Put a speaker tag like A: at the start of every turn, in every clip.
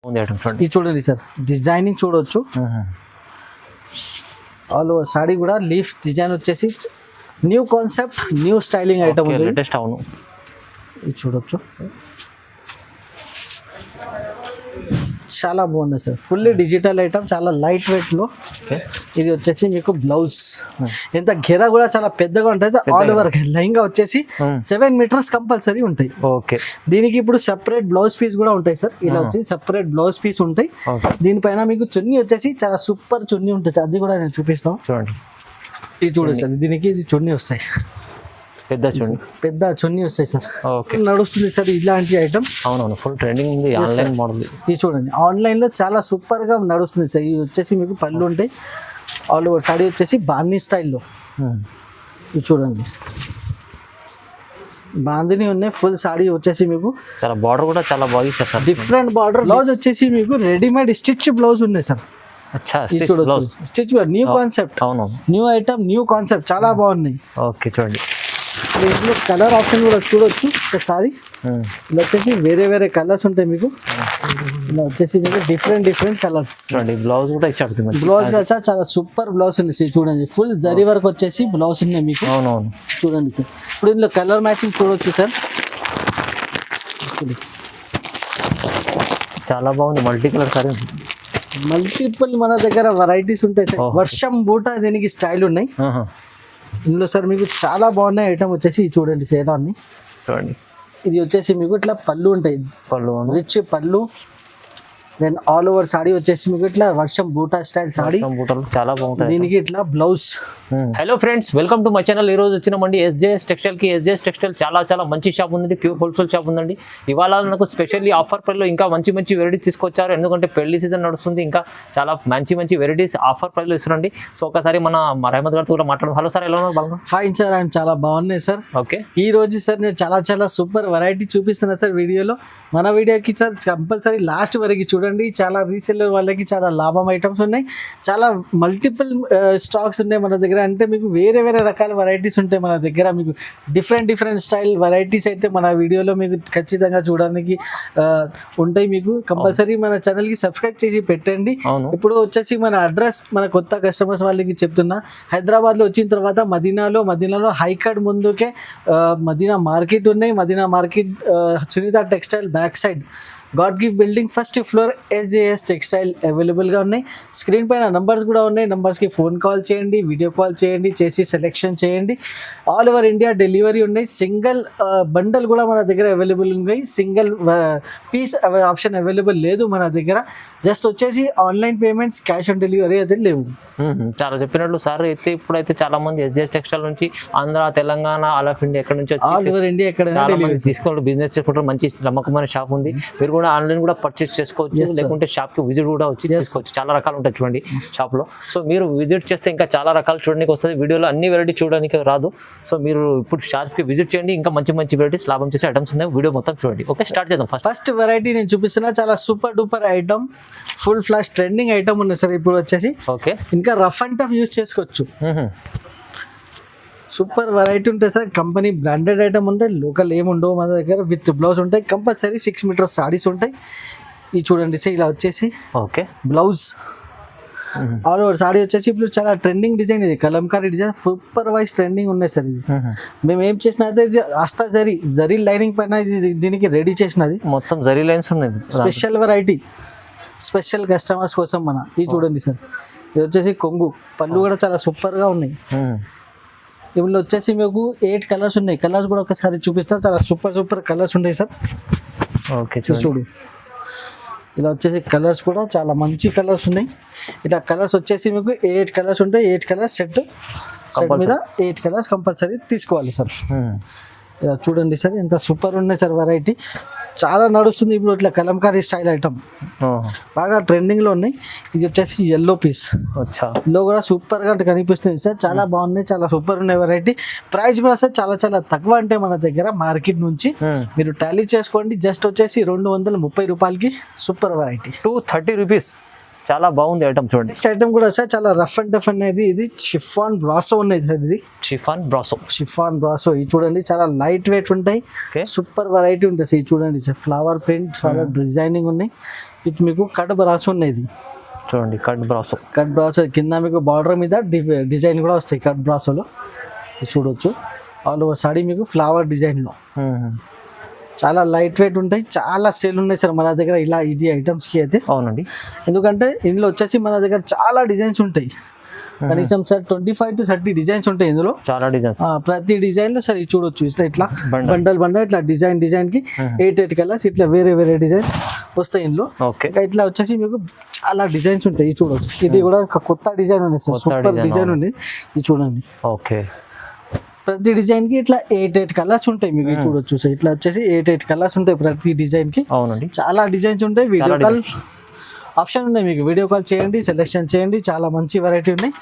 A: ఇది చూడండి sir, designing చూడొచ్చు. ఆల్ ఓవర్ సాడీ కూడా లీఫ్ డిజైన్ వచ్చేసి new concept, new styling item ఉంది.
B: లేటెస్ట్. అవును,
A: ఇది చూడొచ్చు, చాలా బాగుంది సార్. ఫుల్లీ డిజిటల్ ఐటమ్, చాలా లైట్ వెయిట్ లో. ఇది వచ్చేసి మీకు బ్లౌజ్, ఎంత ఘెరా కూడా చాలా పెద్దగా ఉంటుంది. ఆల్ ఓవర్ లెహంగా వచ్చేసి 7 మీటర్స్ కంపల్సరీ ఉంటాయి.
B: ఓకే,
A: దీనికి ఇప్పుడు సెపరేట్ బ్లౌజ్ పీస్ కూడా ఉంటాయి సార్. ఇలా వచ్చి సెపరేట్ బ్లౌజ్ పీస్ ఉంటాయి. దీనిపైన మీకు చున్నీ వచ్చేసి చాలా సూపర్ చున్నీ ఉంటుంది, అది కూడా నేను చూపిస్తాను.
B: చూడండి,
A: ఇది చూడండి సార్, దీనికి ఇది చున్నీ వస్తాయి, పెద్ద చున్నీ వస్తాయి సార్.
B: ఓకే,
A: నడుస్తుంది సార్ ఇలాంటి ఐటమ్.
B: అవునవును, ఫుల్ ట్రెండింగ్ ఉంది ఆన్లైన్ మోడల్.
A: ఇది చూడండి, ఆన్లైన్ లో చాలా సూపర్ గా నడుస్తుంది సార్. ఇది వచ్చేసి మీకు పళ్ళు ఉంటాయి, ఆల్ ఓవర్ సాడీ వచ్చేసి బాందీ స్టైల్లో. ఇది చూడండి, బాందిని ఉన్నాయి. ఫుల్ సాడీ వచ్చేసి మీకు
B: చాలా బార్డర్ కూడా చాలా బాగా ఇచ్చారు సార్.
A: Different border. బ్లౌజ్ వచ్చేసి మీకు రెడీమేడ్ స్టిచ్ బ్లౌజ్ ఉన్నాయి సార్. స్టిచ్ న్యూ కాన్సెప్ట్,
B: అవును,
A: న్యూ ఐటమ్, న్యూ కాన్సెప్ట్, చాలా బాగున్నాయి.
B: ఓకే, చూడండి,
A: దీంట్లో కలర్ ఆప్షన్ కూడా చూడొచ్చు ఒకసారి. ఇలా వచ్చేసి వేరే వేరే కలర్స్ ఉంటాయి మీకు. ఇలా వచ్చేసి మీకు డిఫరెంట్ కలర్స్.
B: బ్లౌజ్ కూడా ఇచ్చాడు.
A: బ్లౌజ్ కూడా చాలా సూపర్ బ్లౌజ్ ఉంది సార్. చూడండి, ఫుల్ జరీ వర్క్ వచ్చేసి బ్లౌజ్ ఉన్నాయి మీకు.
B: అవునవును,
A: చూడండి సార్. ఇప్పుడు ఇందులో కలర్ మ్యాచింగ్ చూడొచ్చు సార్.
B: చాలా బాగుంది, మల్టీ కలర్ సారీ.
A: మల్టిపుల్ మన దగ్గర వెరైటీస్ ఉంటాయి సార్. వర్షం బూట దీనికి స్టైల్ ఉన్నాయి ఇందులో సార్. మీకు చాలా బాగున్నాయి ఐటమ్ వచ్చేసి. చూడండి సేటాన్ని
B: చూడండి,
A: ఇది వచ్చేసి మీకు ఇట్లా పళ్ళు ఉంటాయి, రిచ్ పళ్ళు. దెన్ ఆల్ ఓవర్ సాడీ వచ్చేసి మీకు ఇట్లా వర్షం బూటా స్టైల్ సాడీ,
B: చాలా బాగుంటుంది.
A: దీనికి ఇట్లా blouse.
B: Hello friends, welcome to my channel. ఈ రోజు వచ్చినామండి SJS టెక్స్టైల్ కి. SJS టెక్స్టైల్ చాలా మంచి షాప్ ఉందండి, ప్యూర్ హోల్సేల్ షాప్ ఉందండి. ఇవాళ నాకు స్పెషల్లీ ఆఫర్ ప్రైస్లో ఇంకా మంచి వెరైటీస్ తీసుకొచ్చారు. ఎందుకంటే పెళ్లి సీజన్ నడుస్తుంది, ఇంకా చాలా మంచి వెరైటీస్ ఆఫర్ ప్రైస్లో ఇస్తున్నాండి. సో ఒకసారి మన రహమత్ గారితో కూడా మాట్లాడడం. హలో సార్, ఎలా ఉన్నారు? బాగా
A: ఫైన్ సార్, అండ్ చాలా బాగున్నాయి సార్.
B: ఓకే,
A: ఈ రోజు సార్ నేను చాలా సూపర్ వెరైటీ చూపిస్తున్నా సార్ వీడియోలో. మన వీడియోకి సార్ కంపల్సరీ లాస్ట్ వరకు చూడండి. చాలా రీసెల్లర్ వాళ్ళకి చాలా లాభం ఐటమ్స్ ఉన్నాయి, చాలా మల్టిపుల్ స్టాక్స్ ఉన్నాయి మన దగ్గర. అంటే మీకు వేరే రకాల వెరైటీస్ ఉంటాయి మన దగ్గర. మీకు డిఫరెంట్ స్టైల్ వెరైటీస్ అయితే మన వీడియోలో మీకు ఖచ్చితంగా చూడడానికి ఉంటాయి. మీకు కంపల్సరీ మన ఛానల్కి సబ్స్క్రైబ్ చేసి పెట్టండి. ఇప్పుడు వచ్చేసి మన అడ్రస్ మన కొత్త కస్టమర్స్ వాళ్ళకి చెప్తున్నా. హైదరాబాద్లో వచ్చిన తర్వాత మదీనాలో హైకార్డ్ ముందుకే మదీనా మార్కెట్ ఉన్నాయి. Madina market Sunitha textile back side God gift building first floor SJS textile అవైలబుల్గా ఉన్నాయి. స్క్రీన్ పైన నంబర్స్ కూడా ఉన్నాయి. నంబర్స్కి ఫోన్ కాల్ చేయండి, వీడియో కాల్ చేయండి, చేసి సెలెక్షన్ చేయండి. ఆల్ ఓవర్ ఇండియా డెలివరీ ఉన్నాయి. సింగిల్ బండల్ కూడా మన దగ్గర అవైలబుల్ ఉన్నాయి. సింగిల్ పీస్ ఆప్షన్ అవైలబుల్ లేదు మన దగ్గర. జస్ట్ వచ్చేసి online payments, cash on delivery అయితే లేవు.
B: చాలా చెప్పినట్లు సార్. అయితే ఇప్పుడైతే చాలా మంది SJS టెక్స్టైల్ నుంచి Andhra, Telangana, all of India ఎక్కడ నుంచి
A: ఆల్ ఓవర్ ఇండియా ఎక్కడ
B: తీసుకుంటూ బిజినెస్ చేసుకుంటారు. మంచి నమ్మకమైన షాప్ ఉంది. మీరు కూడా ఆన్లైన్ కూడా పర్చేస్ చేసుకోవచ్చు, లేకుంటే షాప్ కి విజిట్ కూడా వచ్చి తీసుకోవచ్చు. చాలా రకాలు ఉంటాయి చూడండి షాప్ లో. సో మీరు విజిట్ చేస్తే ఇంకా చాలా రకాలు చూడడానికి వస్తుంది. వీడియోలో అన్ని వెరైటీ చూడడానికి రాదు. సో మీరు ఇప్పుడు షాప్ కి విజిట్ చేయండి. ఇంకా మంచి వెరైటీస్ లాభం చేసే ఐటమ్స్ ఉన్నాయి. వీడియో మొత్తం చూడండి. ఓకే, స్టార్ట్ చేద్దాం. ఫస్ట్
A: వెరైటీ నేను చూపిస్తున్నా, చాలా super duper item, full flash trending item ఉన్నాయి సార్. ఇప్పుడు వచ్చేసి
B: ఓకే,
A: ఇంకా రఫ్ అండ్ టఫ్ యూజ్ చేసుకోవచ్చు. సూపర్ వెరైటీ ఉంటాయి సార్. కంపెనీ బ్రాండెడ్ ఐటమ్ ఉంటాయి, లోకల్ ఏముండవు మన దగ్గర. విత్ బ్లౌజ్ ఉంటాయి కంపల్సరీ. 6 మీటర్స్ సారీస్ ఉంటాయి. ఇది చూడండి సార్, ఇలా వచ్చేసి
B: okay
A: blouse. All over sorry వచ్చేసి ఇప్పుడు చాలా ట్రెండింగ్ డిజైన్. ఇది Kalamkari design, super wise trending ఉన్నాయి సార్. ఇది మేము ఏం చేసిన అయితే ఇది అస్తా జరీ లైనింగ్ పైన దీనికి రెడీ చేసినది.
B: మొత్తం జరీ లైన్స్ ఉన్నాయి.
A: స్పెషల్ వెరైటీ, స్పెషల్ కస్టమర్స్ కోసం మన. ఇది చూడండి సార్, ఇది వచ్చేసి కొంగు. పళ్ళు కూడా చాలా సూపర్గా ఉన్నాయి. ఇప్పుడు వచ్చేసి మీకు 8 కలర్స్ ఉన్నాయి. కలర్స్ కూడా ఒకసారి చూపిస్తాను. చాలా సూపర్ కలర్స్ ఉంటాయి సార్.
B: ఓకే,
A: చూడు, ఇలా వచ్చేసి కలర్స్ కూడా చాలా మంచి కలర్స్ ఉన్నాయి. ఇలా కలర్స్ వచ్చేసి మీకు 8 కలర్స్ ఉంటాయి. 8 కలర్స్ సెట్ మీద 8 కలర్స్ కంపల్సరీ తీసుకోవాలి సార్. ఇలా చూడండి సార్, ఎంత సూపర్ ఉన్నాయి సార్. వెరైటీ చాలా నడుస్తుంది ఇప్పుడు. ఇట్లా కలంకారీ స్టైల్ ఐటమ్ బాగా ట్రెండింగ్లో ఉన్నాయి. ఇది వచ్చేసి ఎల్లో పీస్ లో కూడా సూపర్గా కనిపిస్తుంది సార్. చాలా బాగున్నాయి, చాలా సూపర్ ఉన్నాయి వెరైటీ. ప్రైస్ కూడా సార్ చాలా తక్కువ అంటే మన దగ్గర మార్కెట్ నుంచి. మీరు టాలీ చేసుకోండి. జస్ట్ వచ్చేసి 230 రూపాయలకి సూపర్ వెరైటీ.
B: 230 రూపీస్ చాలా బాగుంది ఐటమ్ చూడండి.
A: నెక్స్ట్ ఐటమ్ కూడా సార్ చాలా రఫ్ అండ్ టఫ్ అనేది, ఇది షిఫాన్ బ్రాసో ఉన్నది సార్. ఇది
B: షిఫాన్ బ్రాసో
A: ఇది చూడండి చాలా లైట్ వెయిట్ ఉంటాయి, సూపర్ వెరైటీ ఉంటుంది సార్. ఇది చూడండి sir flower print, flower designing ఉన్నాయి. ఇది మీకు కట్ బ్రాసో ఉన్నాయి. ఇది
B: చూడండి కట్ బ్రాసో
A: కింద మీకు బార్డర్ మీద డిజైన్ కూడా వస్తాయి కట్ బ్రాసోలో. ఇది చూడొచ్చు ఆల్ ఓవర్ సాడీ మీకు ఫ్లవర్ డిజైన్లో చాలా లైట్ వెయిట్ ఉంటాయి. చాలా సేల్ ఉన్నాయి సార్ మన దగ్గర ఇలా ఇది ఐటమ్స్కి అయితే.
B: అవునండి,
A: ఎందుకంటే ఇందులో వచ్చేసి మన దగ్గర చాలా డిజైన్స్ ఉంటాయి. కనీసం సార్ 25 to 30 డిజైన్స్ ఉంటాయి ఇందులో.
B: చాలా డిజైన్స్,
A: ప్రతి డిజైన్ లో సార్ ఇది చూడొచ్చు. ఇట్లా బండల్ ఇట్లా డిజైన్ కి 8 కలర్స్ ఇట్లా వేరే డిజైన్ వస్తాయి ఇందులో. ఇట్లా వచ్చేసి మీకు చాలా డిజైన్స్ ఉంటాయి. ఇది చూడొచ్చు, ఇది కూడా ఒక కొత్త డిజైన్ ఉంది సార్, సూపర్ డిజైన్ ఉంది. ఇది చూడండి,
B: ఓకే.
A: ప్రతి డిజైన్ కి ఇట్లా 8 కలర్స్ ఉంటాయి మీకు. చూడొచ్చు సార్, ఇట్లా వచ్చేసి 8 కలర్స్ ఉంటాయి ప్రతి డిజైన్ కి.
B: అవునండి,
A: చాలా డిజైన్స్ ఉంటాయి. వీడియో కాల్ ఆప్షన్ ఉన్నాయి మీకు, వీడియో కాల్ చేయండి, సెలెక్షన్ చేయండి. చాలా మంచి వెరైటీ ఉన్నాయి.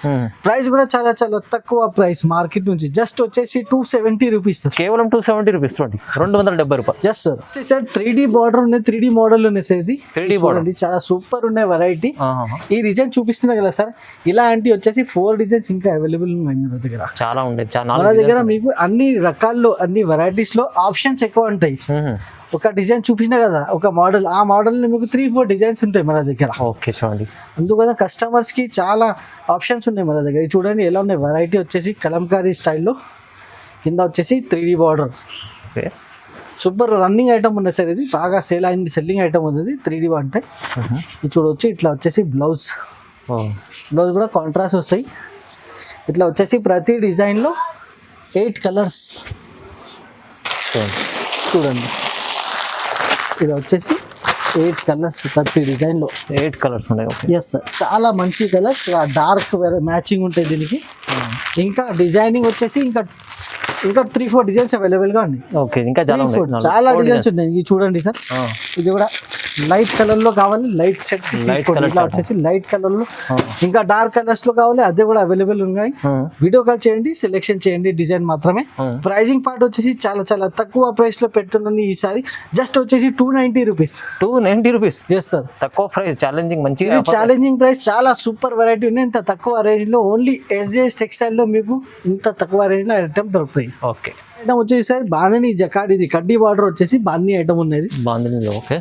A: ప్రైస్ కూడా చాలా తక్కువ ప్రైస్ మార్కెట్ నుంచి. జస్ట్ వచ్చేసి 270 రూపీస్,
B: కేవలం 270 రూపీస్. 270 రూపాయలు.
A: జస్ట్ సార్ 3D బార్డర్ ఉన్నాయి, 3D మోడల్ ఉన్నాయి సార్. ఇది
B: 3D బార్డర్
A: చాలా సూపర్ ఉన్నాయి వెరైటీ. ఈ డిజైన్ చూపిస్తున్నా కదా సార్, ఇలాంటి వచ్చేసి 4 డిజైన్స్ ఇంకా అవైలబుల్ ఉన్నాయి మన దగ్గర.
B: చాలా ఉన్నాయి,
A: మన దగ్గర మీకు అన్ని రకాల్లో అన్ని వెరైటీస్ లో ఆప్షన్స్ ఎక్కువ ఉంటాయి. ఒక డిజైన్ చూపించినా కదా ఒక మోడల్, ఆ మోడల్ మీకు 3-4 డిజైన్స్ ఉంటాయి మన దగ్గర.
B: ఓకే చూడండి,
A: అందుకని కస్టమర్స్ కి చాలా ఆప్షన్స్ ఉన్నాయి మన దగ్గర. చూడండి ఎలా ఉన్నాయి వెరైటీ వచ్చేసి కలంకారీ స్టైల్లో, కింద వచ్చేసి 3D border. Super running item ఉన్నాయి సార్. ఇది బాగా సెల్లింగ్ ఐటమ్ ఉంది 3D అంటే. ఇది చూడవచ్చు, ఇట్లా వచ్చేసి బ్లౌజ్ కూడా కాంట్రాస్ట్ వస్తాయి. ఇట్లా వచ్చేసి ప్రతి డిజైన్లో 8 కలర్స్ చూడండి. ఇది వచ్చేసి 8 కలర్స్ ప్రతి డిజైన్ లో
B: 8 కలర్స్ ఉన్నాయి.
A: ఎస్ సార్, చాలా మంచి కలర్స్, డార్క్ మ్యాచింగ్ ఉంటాయి దీనికి. ఇంకా డిజైనింగ్ వచ్చేసి ఇంకా 3-4 డిజైన్స్ అవైలబుల్ గా ఉన్నాయి.
B: ఓకే, ఇంకా
A: చాలా డిజైన్స్ ఉన్నాయి. ఇది చూడండి సార్, ఇది కూడా లైట్ కలర్ లో కావాలి, లైట్ సెట్ ఇట్లా వచ్చేసి లైట్ కలర్ లో. ఇంకా డార్క్ కలర్స్ లో కావాలి, అదే కూడా అవైలబుల్ ఉన్నాయి. వీడియో కాల్ చేయండి, సెలెక్షన్ చేయండి డిజైన్ మాత్రమే. ప్రైజింగ్ పార్ట్ వచ్చేసి చాలా తక్కువ ప్రైస్ లో పెడుతున్నాను ఈసారి. జస్ట్ వచ్చేసి 290 రూపీస్.
B: 290 రూపీస్.
A: ఎస్ సార్,
B: తక్కువ ప్రైస్, ఛాలెంజింగ్, మంచిగా
A: ఛాలెంజింగ్ ప్రైస్. చాలా సూపర్ వెరైటీ ఉన్నాయి. ఇంత తక్కువ రేంజ్ లో ఓన్లీ SJS టెక్స్టైల్ లో మీకు ఇంత తక్కువ రేంజ్ లో ఐటమ్ దొరుకుతాయి.
B: ఓకే,
A: ఐటమ్ వచ్చేసి సార్ బాందిని జకాడ్, ఇది కడ్డీ బార్డర్ వచ్చేసి బాందిని ఐటమ్ ఉన్నది.
B: బాందిని, ఓకే,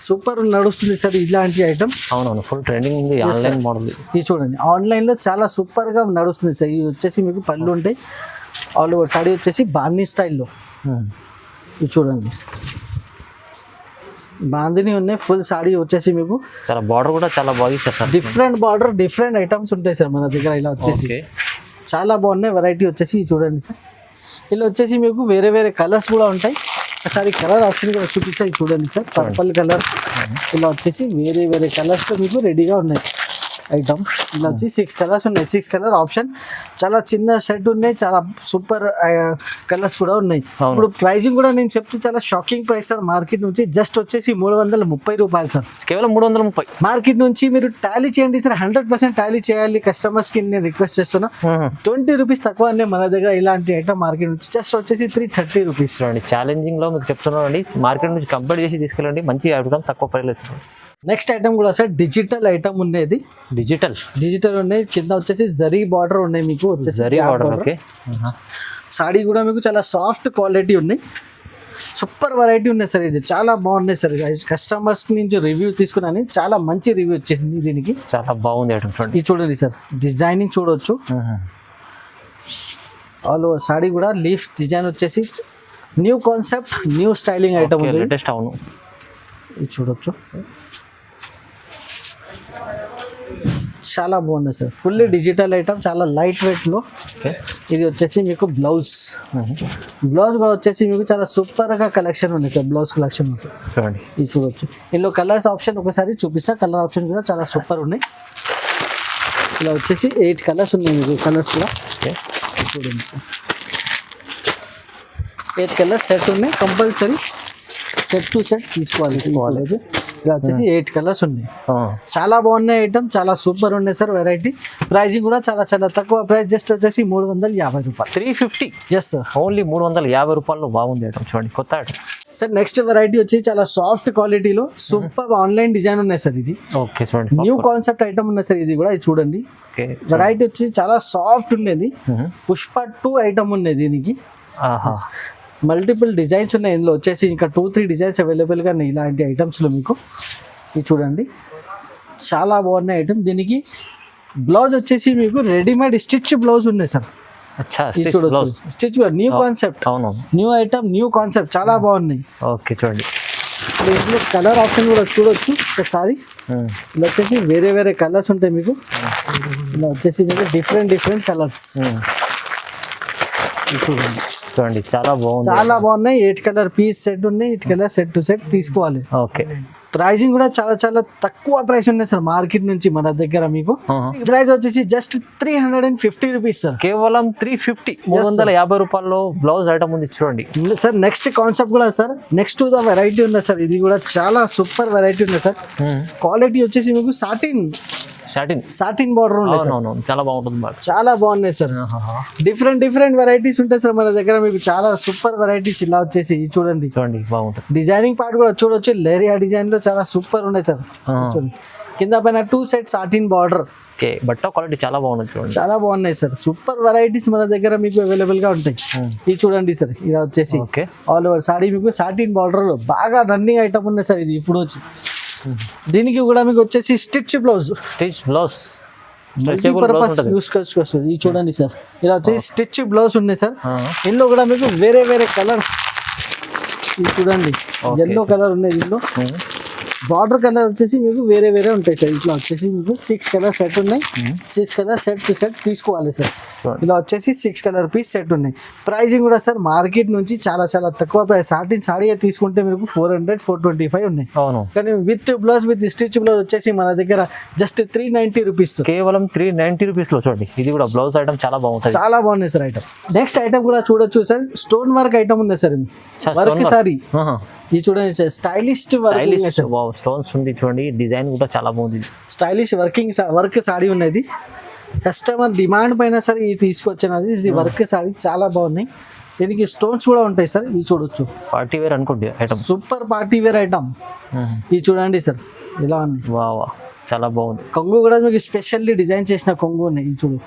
A: సూపర్ నడుస్తుంది సార్ ఇలాంటి ఐటమ్.
B: అవునవును, ఫుల్ ట్రెండింగ్ ఉంది ఆన్లైన్ మోడల్.
A: ఇది చూడండి, ఆన్లైన్ లో చాలా సూపర్ గా నడుస్తుంది సార్. ఇది వచ్చేసి మీకు పళ్ళు ఉంటాయి, ఆల్ ఓవర్ సాడీ వచ్చేసి బాందిని స్టైల్లో. ఇది చూడండి, బాందిని ఉన్నాయి. ఫుల్ సాడీ వచ్చేసి మీకు
B: చాలా బార్డర్ కూడా చాలా బాగా ఇస్తారు sir.
A: Different border, different items ఉంటాయి సార్ మన దగ్గర. ఇలా వచ్చేసి చాలా బాగున్నాయి వెరైటీ వచ్చేసి. చూడండి సార్, ఇలా వచ్చేసి మీకు వేరే కలర్స్ కూడా ఉంటాయి. ఒకసారి కలర్ ఆప్షన్ కూడా చూపిస్తాయి. చూడండి సార్, పర్పుల్ కలర్, ఇలా వచ్చేసి వేరే కలర్స్ లో మీకు రెడీగా ఉన్నాయి ఐటమ్. ఇలా వచ్చి 6 కలర్స్ ఉన్నాయి, 6 కలర్ ఆప్షన్. చాలా చిన్న షర్ట్ ఉన్నాయి, చాలా సూపర్ కలర్స్ కూడా ఉన్నాయి. ఇప్పుడు ప్రైజింగ్ కూడా నేను చెప్తే చాలా షాకింగ్ ప్రైస్ సార్ మార్కెట్ నుంచి. జస్ట్ వచ్చేసి 330 రూపాయలు సార్,
B: కేవలం 330
A: మార్కెట్ నుంచి. మీరు టాలీ చేయండి సార్, 100% టాలీ చేయాలి. కస్టమర్స్ కి నేను రిక్వెస్ట్ చేస్తున్నా, 20 రూపీస్ తక్కువ మన దగ్గర ఇలాంటి ఐటమ్ మార్కెట్ నుంచి. జస్ట్ వచ్చేసి 330 రూపీస్.
B: ఛాలెంజింగ్ లో మీకు చెప్తున్నాను అండి, మార్కెట్ నుంచి కంపేర్ చేసి తీసుకెళ్ళండి, మంచి ఐటమ్ తక్కువ ప్రైస్.
A: నెక్స్ట్ ఐటమ్ కూడా సార్ డిజిటల్ ఐటమ్ ఉండేది. డిజిటల్ ఉన్నాయి, కింద వచ్చేసి జరీ బార్డర్ ఉన్నాయి మీకు.
B: Zari border, okay.
A: సాడీ కూడా మీకు చాలా సాఫ్ట్ క్వాలిటీ ఉన్నాయి, సూపర్ వెరైటీ ఉన్నాయి సార్. ఇది చాలా బాగున్నాయి సార్. కస్టమర్స్ నుంచి రివ్యూ తీసుకున్నాను, చాలా మంచి రివ్యూ వచ్చేసింది దీనికి.
B: చాలా బాగుంది ఐటమ్.
A: ఇది చూడండి సార్, డిజైనింగ్ చూడొచ్చు. ఆల్ ఓవర్ సాడీ కూడా లీఫ్ డిజైన్ వచ్చేసి new concept, new styling item ఉంది,
B: లేటెస్ట్. అవును,
A: ఇది చూడొచ్చు, చాలా బాగుంది సార్. ఫుల్లీ డిజిటల్ ఐటమ్, చాలా లైట్ వెయిట్ లో. ఇది వచ్చేసి మీకు బ్లౌజ్ కూడా వచ్చేసి మీకు చాలా సూపర్ గా కలెక్షన్ ఉంది సార్. బ్లౌజ్ కలెక్షన్
B: చూడండి,
A: ఇది చూడొచ్చు. ఇందులో కలర్స్ ఆప్షన్ ఒకసారి చూపిస్తా. కలర్ ఆప్షన్ కూడా చాలా సూపర్ ఉన్నాయి. ఇలా వచ్చేసి 8 కలర్స్ ఉన్నాయి మీకు. కలర్స్ కూడా చూడండి సార్, 8 కలర్స్ సెట్ ఉన్నాయి. కంపల్సరీ సెట్ టు సెట్ తీసుకోవాలి. ఇలా వచ్చేసి 8 కలర్స్ ఉన్నాయి. చాలా బాగున్నాయి ఐటమ్, చాలా సూపర్ ఉన్నాయి సార్ వెరైటీ. ప్రైజింగ్ కూడా చాలా తక్కువ ప్రైస్. జస్ట్ వచ్చేసి 350 రూపాయలు.
B: 350.
A: ఎస్ సార్,
B: ఓన్లీ 350 రూపాయలు. బాగుంది ఐటమ్ చూడండి, కొత్త ఐటమ్.
A: సార్ నెక్స్ట్ వెరైటీ వచ్చి చాలా సాఫ్ట్ క్వాలిటీలో సూపర్ ఆన్లైన్ డిజైన్ ఉన్నాయి సార్. ఇది
B: ఓకే చూడండి
A: న్యూ కాన్సెప్ట్ ఐటమ్ ఉన్నాయి సార్. ఇది కూడా ఇది చూడండి,
B: ఓకే
A: వెరైటీ వచ్చి చాలా సాఫ్ట్ ఉండేది. పుష్ప 2 ఐటమ్ ఉన్నాయి దీనికి. మల్టిపుల్ డిజైన్స్ ఉన్నాయి ఇందులో వచ్చేసి, ఇంకా 2-3 డిజైన్స్ అవైలబుల్గా ఉన్నాయి ఇలాంటి ఐటమ్స్లో మీకు. ఇది చూడండి చాలా బాగున్నాయి ఐటమ్. దీనికి బ్లౌజ్ వచ్చేసి మీకు రెడీమేడ్ స్టిచ్ బ్లౌజ్ ఉన్నాయి సార్. ఇది చూడొచ్చు, stitch new concept, new item, new concept, చాలా బాగున్నాయి.
B: ఓకే చూడండి
A: ఇందులో కలర్ ఆప్షన్ కూడా చూడొచ్చు ఒకసారి. ఇలా వచ్చేసి వేరే వేరే కలర్స్ ఉంటాయి మీకు. ఇలా వచ్చేసి మీకు డిఫరెంట్ కలర్స్ చూడండి.
B: చూడండి చాలా బాగుంది,
A: చాలా బాగున్నాయి. 8 కలర్ పీస్ సెట్ ఉన్నాయి, 8 కలర్ సెట్ టు సెట్ తీసుకోవాలి.
B: ఓకే
A: ప్రైజింగ్ కూడా చాలా తక్కువ ప్రైస్ ఉన్నాయి సార్ మార్కెట్ నుంచి మన దగ్గర. మీకు ప్రైస్ వచ్చేసి జస్ట్ 350 రూపీస్ సార్.
B: కేవలం 350, 350 రూపాయల్లో బ్లౌజ్ ఐటమ్ ఉంది చూడండి
A: సార్. నెక్స్ట్ కాన్సెప్ట్ కూడా సార్, నెక్స్ట్ ద వెరైటీ ఉంది సార్. ఇది కూడా చాలా సూపర్ వెరైటీ ఉంది సార్. క్వాలిటీ వచ్చేసి మీకు సాటిన్ బార్డర్ ఉంది సార్.
B: చాలా బాగుంటుంది,
A: చాలా బాగున్నాయి సార్. డిఫరెంట్ వెరైటీస్ ఉంటాయి సార్ మన దగ్గర. మీకు చాలా సూపర్ వెరైటీస్ ఇలా వచ్చేసి చూడండి
B: బాగుంటుంది.
A: డిజైనింగ్ పార్ట్ కూడా చూడొచ్చు, లేరియా డిజైన్ లో చాలా సూపర్ ఉన్నాయి సార్. చూడండి కింద పైన 2 సెట్ సాటిన్ బార్డర్.
B: బట్ట క్వాలిటీ చాలా బాగుంది చూడండి,
A: చాలా బాగున్నాయి సార్. సూపర్ వెరైటీస్ మన దగ్గర మీకు అవైలబుల్ గా ఉంటాయి. ఇది చూడండి సార్, ఇలా వచ్చేసి ఆల్ ఓవర్ సాడీ మీకు సాటిన్ బార్డర్ లో బాగా రన్నింగ్ ఐటమ్ ఉన్నాయి సార్. ఇది ఇప్పుడు వచ్చి దీనికి కూడా మీకు వచ్చేసి స్టిచ్ బ్లౌజ్ మల్టీపర్పస్ యూస్ చేసుకోవచ్చు. ఇది చూడండి సార్, ఇలా వచ్చేసి స్టిచ్ బ్లౌజ్ ఉన్నాయి సార్. ఇందులో కూడా మీకు వేరే కలర్. ఇది చూడండి ఎల్లో కలర్ ఉన్నాయి దీనిలో. బార్డర్ కలర్ వచ్చేసి మీకు వేరే ఉంటాయి సార్. ఇట్లా వచ్చేసి మీకు 6 కలర్ సెట్ ఉన్నాయి. 6 కలర్ సెట్ టు సెట్ తీసుకోవాలి సార్. ఇలా వచ్చేసి 6 కలర్ పీస్ సెట్ ఉన్నాయి. ప్రైజింగ్ కూడా సార్ మార్కెట్ నుంచి చాలా తక్కువ ప్రైస్. సాడీ తీసుకుంటే మీకు 400-425 ఉన్నాయి. కానీ with blouse with stitch blouse వచ్చేసి మన దగ్గర జస్ట్ 390 రూపీస్.
B: కేవలం 390 రూపీస్ లో చూడండి. ఇది కూడా బ్లౌజ్ ఐటమ్ చాలా బాగుంటుంది, చాలా
A: బాగున్నాయి సార్ ఐటమ్. నెక్స్ట్ ఐటమ్ కూడా చూడొచ్చు సార్, స్టోన్ వర్క్ ఐటమ్ ఉంది సార్. వర్క్ సారీ ఇది చూడండి సార్, స్టైలిష్
B: స్టోన్స్ ఉంది చూడండి. డిజైన్ కూడా చాలా బాగుంది,
A: స్టైలిష్ వర్క్ సారీ ఉన్నది. కస్టమర్ డిమాండ్ పైన సార్ ఇది తీసుకొచ్చినది. ఇది వర్క్ సారీ చాలా బాగున్నాయి. దీనికి స్టోన్స్ కూడా ఉంటాయి సార్. ఇది చూడొచ్చు,
B: పార్టీ వేర్ అనుకోండి item,
A: super party wear item. ఇది చూడండి సార్ ఇలా ఉంది,
B: చాలా బాగుంది.
A: కొంగు కూడా మీకు స్పెషల్లీ డిజైన్ చేసిన కొంగు ఉన్నాయి. ఇది చూడు,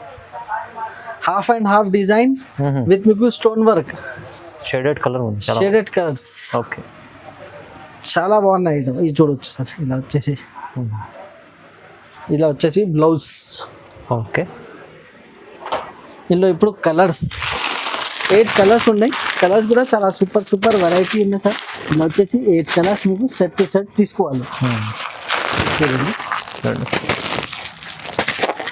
A: half and half design with మీకు స్టోన్ వర్క్,
B: షేడెడ్ కలర్ ఉంది,
A: షేడెడ్ కలర్స్.
B: ఓకే
A: చాలా బాగున్నాయి ఐటమ్. ఇది చూడొచ్చు సార్, ఇలా వచ్చేసి బ్లౌజ్.
B: ఓకే
A: ఇందులో ఇప్పుడు కలర్స్ 8 కలర్స్ ఉన్నాయి. కలర్స్ కూడా చాలా సూపర్ వెరైటీ ఉన్నాయి సార్. ఇలా వచ్చేసి 8 కలర్స్ మీకు సెట్ టు సెట్ తీసుకోవాలి. చూడండి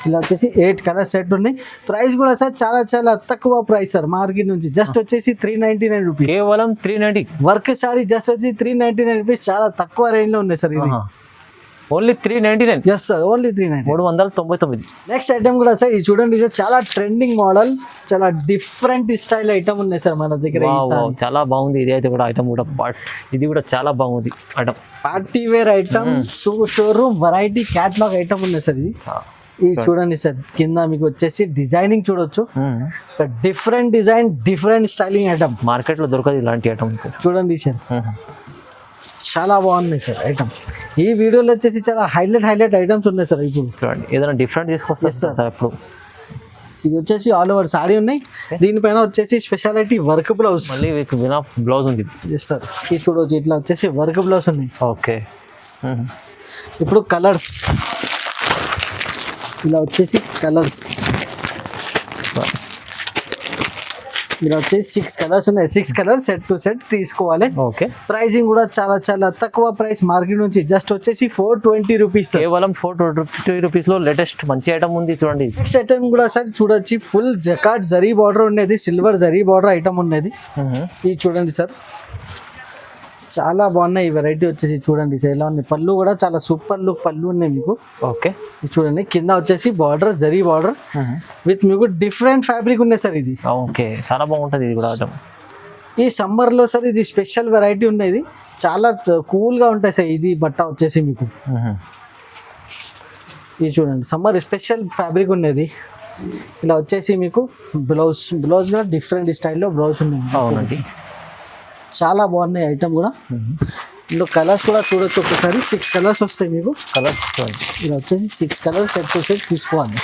A: ఇలా వచ్చేసి 8 కలర్ సెట్ ఉన్నాయి. ప్రైస్ కూడా సార్ చాలా తక్కువ ప్రైస్ సార్ మార్కెట్ నుంచి. జస్ట్ వచ్చేసి 399 రూపీస్,
B: కేవలం 390.
A: వర్క్ సారీ జస్ట్ వచ్చి 399 రూపీస్, చాలా తక్కువ రేంజ్ లో ఉన్నాయి సార్. ఇది
B: only 399.
A: Yes sir, only 399.
B: 399.
A: Next item కూడా సార్ ఇది చూడండి, చాలా ట్రెండింగ్ మోడల్, చాలా డిఫరెంట్ స్టైల్ ఐటమ్ ఉన్నాయి సార్ మన దగ్గర.
B: చాలా బాగుంది ఇది అయితే కూడా ఐటమ్ కూడా. ఇది కూడా చాలా బాగుంది item,
A: party wear item, showroom variety catalogue item ఉన్నాయి సార్. ఇది చూడండి సార్, కింద మీకు వచ్చేసి డిజైనింగ్ చూడొచ్చు, different design, different styling item.
B: Market లో దొరకదు ఇలాంటి ఐటమ్. చూడండి
A: సార్ చాలా బాగున్నాయి సార్ ఐటమ్. ఈ వీడియోలో వచ్చేసి చాలా హైలైట్ ఐటమ్స్ ఉన్నాయి సార్. ఇప్పుడు
B: చూడండి, ఏదైనా డిఫరెంట్ తీసుకొస్తారు సార్ ఇప్పుడు.
A: ఇది వచ్చేసి ఆల్ ఓవర్ సారీ ఉన్నాయి. దీనిపైన వచ్చేసి స్పెషాలిటీ వర్క్ బ్లౌజ్,
B: మళ్ళీ వినా బ్లౌజ్ ఉంది.
A: ఎస్ సార్, ఇది చూడవచ్చు, ఇట్లా వచ్చేసి వర్క్ బ్లౌజ్ ఉన్నాయి.
B: ఓకే
A: ఇప్పుడు కలర్స్, ఇలా వచ్చేసి కలర్స్, ఇలా వచ్చేసి 6 కలర్స్ ఉన్నాయి. 6 కలర్ సెట్ టు సెట్ తీసుకోవాలి.
B: ఓకే
A: ప్రైసింగ్ కూడా చాలా తక్కువ ప్రైస్ మార్కెట్ నుంచి. జస్ట్ వచ్చేసి 420 రూపీస్,
B: కేవలం 420 రూపీస్ లో లేటెస్ట్ మంచి ఐటమ్ ఉంది చూడండి.
A: నెక్స్ట్ ఐటమ్ కూడా సార్ చూడొచ్చు, ఫుల్ జకాట్ జరీ బార్డర్ ఉండేది, సిల్వర్ జరీ బార్డర్ ఐటమ్ ఉండేది. ఇది చూడండి సార్, చాలా బాగున్నాయి. ఈ వెరైటీ వచ్చేసి చూడండి సార్ ఎలా ఉంది. పళ్ళు కూడా చాలా సూపర్ లుక్ పళ్ళు ఉన్నాయి మీకు.
B: ఓకే
A: ఇది చూడండి, కింద వచ్చేసి బార్డర్ జరీ బార్డర్ విత్ మీకు డిఫరెంట్ ఫ్యాబ్రిక్ ఉన్నాయి సార్. ఇది
B: ఓకే చాలా బాగుంటుంది. ఇది కూడా
A: ఈ సమ్మర్ లో సార్ ఇది స్పెషల్ వెరైటీ ఉన్నది, చాలా కూల్ గా ఉంటాయి సార్. ఇది బట్ట వచ్చేసి మీకు ఇది చూడండి, సమ్మర్ స్పెషల్ ఫ్యాబ్రిక్ ఉన్నది. ఇలా వచ్చేసి మీకు బ్లౌజ్ కూడా డిఫరెంట్ స్టైల్లో బ్లౌజ్ ఉంది.
B: అవునండి,
A: చాలా బాగున్నాయి ఐటమ్ కూడా. ఇందులో కలర్స్ కూడా చూడొచ్చు, ఒకసారి 6 కలర్స్ వస్తాయి మీకు.
B: కలర్స్
A: ఇలా వచ్చేసి 6 కలర్స్ సెట్ టు సెట్ తీసుకోవాలి.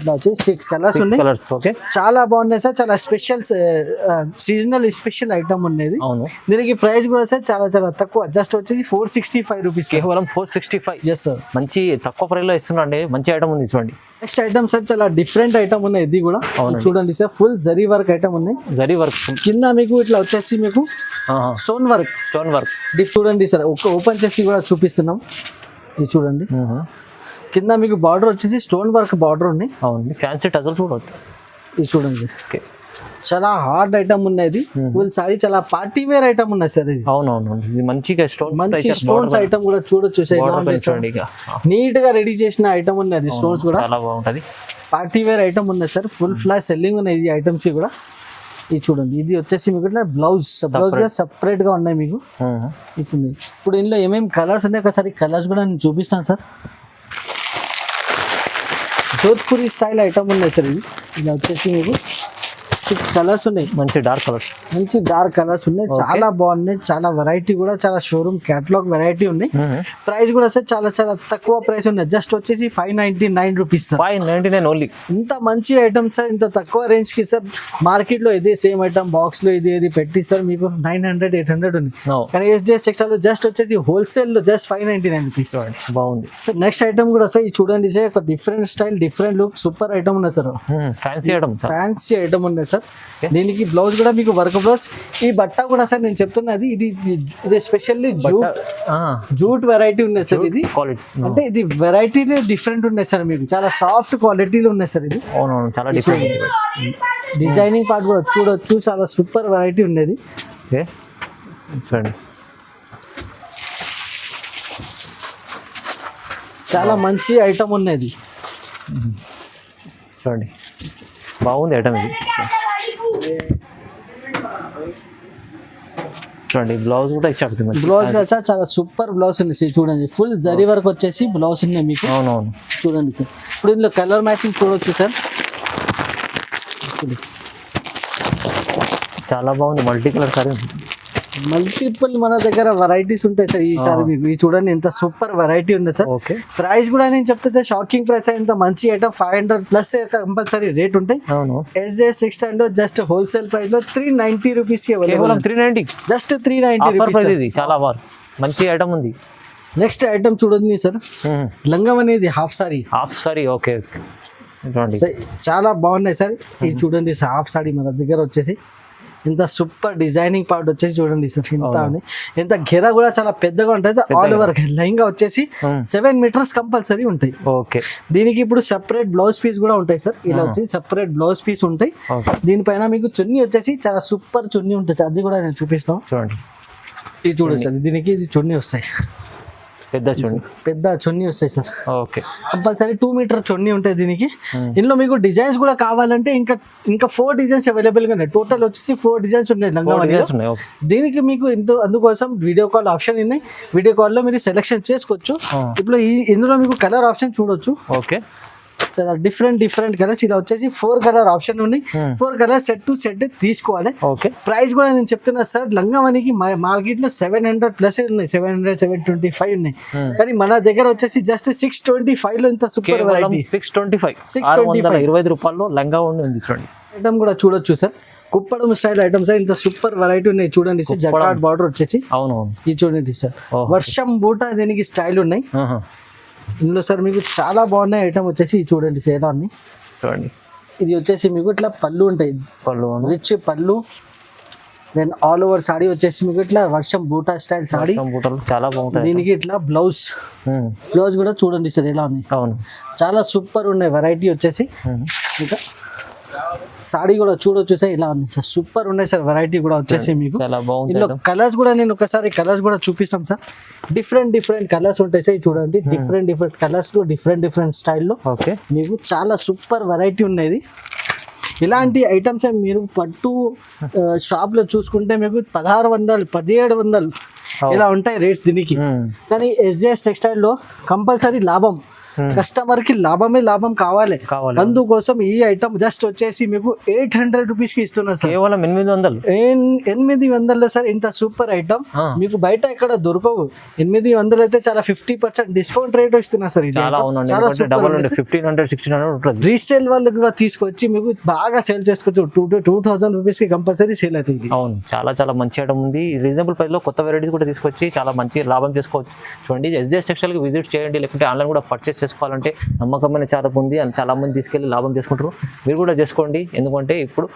A: ఇలా వచ్చేసి 6 కలర్స్ ఉన్నాయి.
B: కలర్స్ ఓకే,
A: చాలా బాగున్నాయి సార్. చాలా స్పెషల్ సీజనల్ స్పెషల్ ఐటమ్ ఉండేది.
B: అవును.
A: దీనికి ప్రైస్ కూడా సార్ చాలా చాలా తక్కువ, జస్ట్ వచ్చేసి 465 రూపీస్.
B: కేవలం 465.
A: ఎస్ సార్,
B: మంచి తక్కువ ప్రైస్ లో ఇస్తున్నాండి. మంచి ఐటమ్ ఉంది చూడండి.
A: నెక్స్ట్ ఐటమ్ సార్ చాలా డిఫరెంట్ ఐటమ్ ఉన్నాయి. ఇది కూడా చూడండి sir, full zari work item ఉన్నాయి.
B: జరీ వర్క్
A: కింద మీకు ఇట్లా వచ్చేసి మీకు స్టోన్ వర్క్. చూడండి సార్, ఓపెన్ చేసి కూడా చూపిస్తున్నాం. ఇది చూడండి, కింద మీకు బార్డర్ వచ్చేసి స్టోన్ వర్క్ బార్డర్ ఉంది.
B: అవును, ఫ్యాన్సీ టజల్ చూడవచ్చు.
A: ఇది చూడండి,
B: ఓకే,
A: చాలా హార్డ్ ఐటమ్ ఉన్నది. ఫుల్ సారీ చాలా పార్టీ వేర్ ఐటమ్ ఉన్నది సార్. ఇది
B: అవునవును, ఇది మంచిగా
A: మంచి స్టోన్స్ ఐటమ్ కూడా చూడొచ్చు. నీట్ గా రెడీ చేసిన ఐటమ్ ఉన్నది. స్టోన్స్ కూడా
B: చాలా బాగుంటది.
A: పార్టీ వేర్ ఐటమ్ ఉన్నది సార్. ఫుల్ ఫ్లాష్ సెల్లింగ్ ఉన్నాయి ఈ ఐటమ్స్ కూడా. ఇది చూడండి, ఇది వచ్చేసి మీకు బ్లౌజ్ కూడా సెపరేట్ గా ఉన్నాయి మీకు. ఇప్పుడు ఇందులో ఏమేమి కలర్స్ ఉన్నాయి ఒకసారి కలర్స్ కూడా నేను చూపిస్తాను సార్. జోధ్పూరి స్టైల్ ఐటమ్ ఉన్నాయి సార్. ఇది ఇలా వచ్చేసి మీకు 6 కలర్స్ ఉన్నాయి.
B: మంచి డార్క్ కలర్స్
A: ఉన్నాయి. చాలా బాగున్నాయి. చాలా వెరైటీ కూడా, చాలా షోరూమ్ కేటలాగ్ వెరైటీ ఉన్నాయి. ప్రైస్ కూడా సార్ చాలా చాలా తక్కువ ప్రైస్ ఉన్నాయి. జస్ట్ వచ్చేసి 599 రూపీస్.
B: 599 ఓన్లీ.
A: ఇంత మంచి ఐటమ్ సార్, ఇంత తక్కువ రేంజ్ కి సార్. మార్కెట్ లో ఇదే సేమ్ ఐటమ్ బాక్స్ లో ఇది పెట్టి సార్ మీకు 900, 800 ఉంది. కానీ SJS టెక్స్టైల్ లో జస్ట్ వచ్చేసి హోల్సేల్ లో జస్ట్ 599 రూపీస్.
B: బాగుంది.
A: నెక్స్ట్ ఐటమ్ కూడా సార్, ఇది చూడండి సార్, ఒక different style, different look, super item ఉన్నాయి సార్. ఫ్యాన్సీ ఐటమ్ ఉన్నాయి సార్. దీనికి బ్లౌజ్ కూడా మీకు వర్క్ బ్లౌజ్. ఈ బట్ట కూడా సార్ నేను చెప్తున్నది, ఇది స్పెషల్లీ జూట్ వెరైటీ ఉన్నాయి సార్. ఇది అంటే ఇది వెరైటీలో డిఫరెంట్ ఉన్నాయి సార్. మీకు చాలా సాఫ్ట్ క్వాలిటీలో ఉన్నాయి సార్. ఇది
B: చాలా డిఫరెంట్.
A: డిజైనింగ్ పార్ట్ కూడా చూడొచ్చు, చాలా సూపర్ వెరైటీ ఉండేది. చాలా మంచి ఐటమ్ ఉన్నది.
B: చూడండి, బాగుంది ఐటమ్ ఇది. చూడండి, బ్లౌజ్ కూడా ఇచ్చాడు.
A: బ్లౌజ్ చాలా సూపర్ బ్లౌజ్ ఉంది సార్. చూడండి, ఫుల్ జరీ వర్క్ వచ్చేసి బ్లౌజ్ ఉన్నాయి మీకు.
B: అవునవును,
A: చూడండి సార్. ఇప్పుడు ఇందులో కలర్ మ్యాచింగ్ చూడవచ్చు సార్.
B: చాలా బాగుంది. మల్టీ కలర్ సారీ,
A: మల్టిపుల్ మన దగ్గర వెరైటీస్ ఉంటాయి సార్. ఈసారి మీకు చూడండి ఎంత సూపర్ వెరైటీ ఉంది సార్.
B: ఓకే,
A: ప్రైస్ కూడా నేను చెప్తా సార్, షాకింగ్ ప్రైస్. ఇంత మంచి ఐటమ్ 500 ప్లస్ కంపల్సరీ రేట్ ఉంటాయి. SJS టెక్స్టైల్ లో జస్ట్ హోల్సేల్ ప్రైస్ లో 390 రూపీస్ కి
B: కేవలం 390,
A: జస్ట్ 390 రూపీస్.
B: చాలా మంచి ఐటమ్ ఉంది.
A: నెక్స్ట్ ఐటమ్ చూడండి సార్, లంగం అనేది హాఫ్ సారీ.
B: ఓకే,
A: చాలా బాగున్నాయి సార్. ఇది చూడండి సార్, హాఫ్ సారీ మన దగ్గర వచ్చేసి ఇంత సూపర్ డిజైనింగ్ పార్ట్ వచ్చేసి చూడండి సార్. ఇంత ఘెర కూడా చాలా పెద్దగా ఉంటుంది. ఆల్ ఓవర్ లెహంగా వచ్చేసి 7 మీటర్స్ కంపల్సరీ ఉంటాయి.
B: ఓకే,
A: దీనికి ఇప్పుడు సెపరేట్ బ్లౌజ్ పీస్ కూడా ఉంటాయి సార్. ఇలా వచ్చి సెపరేట్ బ్లౌజ్ పీస్ ఉంటాయి. దీనిపైన మీకు చున్నీ వచ్చేసి చాలా సూపర్ చున్నీ ఉంటుంది. అది కూడా నేను చూపిస్తాను.
B: చూడండి,
A: ఇది చూడండి సార్, దీనికి ఇది చున్నీ వస్తాయి. పెద్ద చున్నీ వస్తాయి సార్.
B: ఓకే,
A: కంపల్సరీ 2 మీటర్ చున్నీ ఉంటాయి దీనికి. ఇందులో మీకు డిజైన్స్ కూడా కావాలంటే ఇంకా 4 డిజైన్స్ అవైలబుల్ గా ఉన్నాయి. టోటల్ వచ్చేసి 4 డిజైన్స్ ఉన్నాయి లంగా. దీనికి మీకు అందుకోసం వీడియో కాల్ ఆప్షన్ ఉన్నాయి. వీడియో కాల్ లో మీరు సెలెక్షన్ చేసుకోవచ్చు. ఇప్పుడు ఇందులో మీకు కలర్ ఆప్షన్ చూడొచ్చు.
B: ఓకే,
A: చాలా డిఫరెంట్ కలర్స్. ఇలా వచ్చేసి 4 కలర్ ఆప్షన్ ఉన్నాయి. 4 కలర్ సెట్ టు సెట్ తీసుకోవాలి.
B: ఓకే,
A: ప్రైస్ కూడా నేను చెప్తున్నా సార్, లంగావనికి మార్కెట్ లో 700 ప్లస్ ఉన్నాయి. 700, 725 ఉన్నాయి. కానీ మన దగ్గర వచ్చేసి జస్ట్ 625 లో ఇంత సూపర్ వెరైటీ.
B: 625 రూపాయల్లో లంగా ఉంది. చూడండి,
A: ఐటమ్ కూడా చూడొచ్చు సార్. కుప్పడం స్టైల్ ఐటమ్స్ ఇంత సూపర్ వెరైటీ ఉన్నాయి. చూడండి సార్, జకార్డ్ బార్డర్ వచ్చేసి.
B: అవునవును,
A: ఇది చూడండి సార్, వర్షం బూట దీనికి స్టైల్ ఉన్నాయి. ఇందులో సార్ మీకు చాలా బాగున్నాయి ఐటమ్ వచ్చేసి. చూడండి సార్,
B: చూడండి,
A: ఇది వచ్చేసి మీకు ఇట్లా పళ్ళు ఉంటాయి. రిచ్ పళ్ళు. దెన్ ఆల్ ఓవర్ సాడీ వచ్చేసి మీకు ఇట్లా వర్షం బూటా స్టైల్ సాడీ.
B: చాలా బాగుంటుంది.
A: దీనికి ఇట్లా బ్లౌజ్ కూడా చూడండి సార్ ఎలా ఉన్నాయి.
B: అవును,
A: చాలా సూపర్ ఉన్నాయి వెరైటీ వచ్చేసి. ఇంకా సాడీ కూడా చూడొచ్చు సార్, ఇలా ఉంది సార్. సూపర్ ఉన్నాయి సార్ వెరైటీ కూడా వచ్చేసి మీకు. ఇందులో కలర్స్ కూడా నేను ఒకసారి కలర్స్ కూడా చూపిస్తాం సార్. డిఫరెంట్ కలర్స్ ఉంటాయి సార్. చూడండి, డిఫరెంట్ కలర్స్ లో డిఫరెంట్ స్టైల్లో మీకు చాలా సూపర్ వెరైటీ ఉన్నది. ఇలాంటి ఐటమ్స్ మీరు పట్టు షాప్ లో చూసుకుంటే మీకు 1600, 1700 ఇలా ఉంటాయి రేట్స్ దీనికి. కానీ SJS టెక్స్టైల్ లో కంపల్సరీ లాభం. కస్టమర్ కి లాభమే లాభం కావాలి.
B: కావాలి.
A: అందుకోసం ఈ ఐటమ్ జస్ట్ వచ్చేసి మీకు 800 రూపీస్ కి ఇస్తున్నా సార్.
B: కేవలం 800.
A: 800 సార్. ఇంత సూపర్ ఐటమ్ మీకు బయట ఎక్కడ దొరకవు. 800 అయితే చాలా 50% డిస్కౌంట్ రేట్ ఇస్తున్నా సార్. ఇది
B: చాలా అవునండి, డబల్ 1500 1600 ఉంటుంది.
A: రీసేల్ వాళ్ళు కూడా తీసుకొచ్చి మీకు బాగా సేల్ చేసుకోవచ్చు. 2000 రూపీస్ కి కంపల్సరీ సేల్ అవుతుంది.
B: అవును, చాలా చాలా మంచి ఐటమ్ ఉంది. రీజనబుల్ ప్రైస్ లో కొత్త వెరైటీస్ కూడా తీసుకొచ్చి చాలా మంచి లాభం చేసుకోవచ్చు. చూడండి, ఎస్జేఎస్ టెక్స్టైల్ కి విజిట్ చేయండి, లేకుంటే ఆన్లైన్ కూడా పర్చేస్ చేసుకోవాలంటే నమ్మకమైన చాలా ఉంది అని చాలా మంది తీసుకెళ్లి లాభం చేసుకుంటారు. మీరు కూడా చేసుకోండి, ఎందుకంటే ఇప్పుడు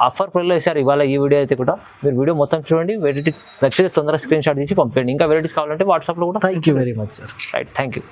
B: ఆఫర్ ప్రైస్లో వేసారు ఇవాళ ఈ వీడియో అయితే కూడా. మీరు వీడియో మొత్తం చూడండి, వెరైటీ నచ్చితే తొందరగా స్క్రీన్ షాట్ తీసి పంపండి. ఇంకా వెరైటీస్ కావాలంటే వాట్సాప్లో కూడా.
A: Thank you very much sir.
B: Right, thank you.